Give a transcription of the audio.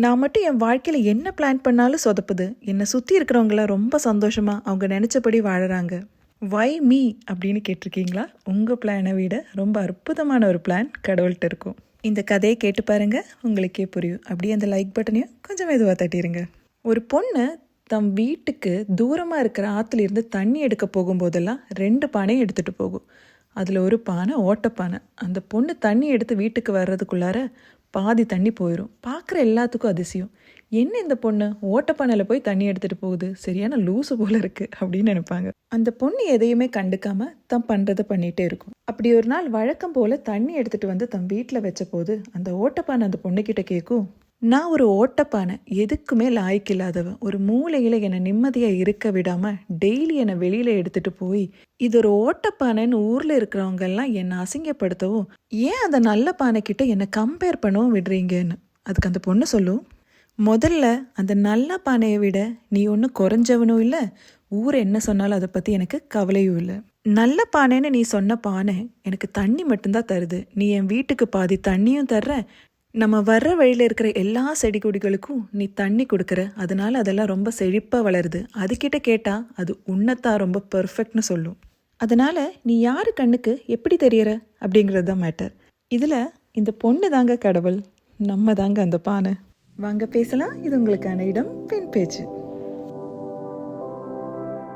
நான் மட்டும் என் வாழ்க்கையில் என்ன பிளான் பண்ணாலும் சொதப்புது. என்னை சுற்றி இருக்கிறவங்களாம் ரொம்ப சந்தோஷமாக அவங்க நினச்சபடி வாழறாங்க. வை மீ அப்படின்னு கேட்டிருக்கீங்களா? உங்கள் பிளானை விட ரொம்ப அற்புதமான ஒரு பிளான் கடவுள்கிட்ட இருக்கும். இந்த கதையை கேட்டு பாருங்க, உங்களுக்கே புரியும். அப்படியே அந்த லைக் பட்டனையும் கொஞ்சம் மெதுவாக தட்டிடுங்க. ஒரு பொண்ணு தம் வீட்டுக்கு தூரமாக இருக்கிற ஆற்றுலேருந்து தண்ணி எடுக்க போகும்போதெல்லாம் 2 பானையும் எடுத்துகிட்டு போகும். அதில் ஒரு பானை ஓட்டப்பானை. அந்த பொண்ணு தண்ணி எடுத்து வீட்டுக்கு வர்றதுக்குள்ளார பாதி தண்ணி போயிடும். பார்க்குற எல்லாத்துக்கும் அதிசயம், என்ன இந்த பொண்ணு ஓட்டப்பானையில் போய் தண்ணி எடுத்துகிட்டு போகுது, சரியான லூசு போல இருக்குது அப்படின்னு நினைப்பாங்க. அந்த பொண்ணு எதையுமே கண்டுக்காம தான் பண்ணுறதை பண்ணிகிட்டே இருக்கும். அப்படி ஒரு நாள் வழக்கம் போல் தண்ணி எடுத்துகிட்டு வந்து தன் வீட்டில் வச்ச போது அந்த ஓட்டப்பானை அந்த பொண்ணுக்கிட்ட கேட்கும், நான் ஒரு ஓட்டப்பானை, எதுக்குமே லாய்க்கு இல்லாதவன், ஒரு மூலையில் என்னை நிம்மதியாக இருக்க விடாமல் டெய்லி என்னை வெளியில் எடுத்துகிட்டு போய் இது ஒரு ஓட்டப்பானைன்னு ஊரில் இருக்கிறவங்கெல்லாம் என்னை அசிங்கப்படுத்தவும், ஏன் அந்த நல்ல பானைக்கிட்ட என்னை கம்பேர் பண்ணவும் விடுறீங்கன்னு. அதுக்கு அந்த பொண்ணு சொல்லும், முதல்ல அந்த நல்ல பானையை விட நீ ஒன்றும் குறைஞ்சவனும் இல்லை, ஊர் என்ன சொன்னாலும் அதை பற்றி எனக்கு கவலையும் இல்லை. நல்ல பானைன்னு நீ சொன்ன பானை எனக்கு தண்ணி மட்டும்தான் தருது. நீ என் வீட்டுக்கு பாதி தண்ணியும் தர்ற, நம்ம வர்ற வழியில் இருக்கிற எல்லா செடி கொடிகளுக்கும் நீ தண்ணி கொடுக்குற, அதனால அதெல்லாம் ரொம்ப செழிப்பாக வளருது. அதுக்கிட்ட கேட்டால் அது உன்னைத்தான் ரொம்ப பர்ஃபெக்ட்னு சொல்லும். அதனால் நீ யார் கண்ணுக்கு எப்படி தெரியற அப்படிங்கிறது தான் மேட்டர். இதில் இந்த பொண்ணு தாங்க கடவுள், நம்ம தாங்க அந்த பானை. வாங்க பேசலாம். இது உங்களுக்கான இடம், பெண் பேச்சு.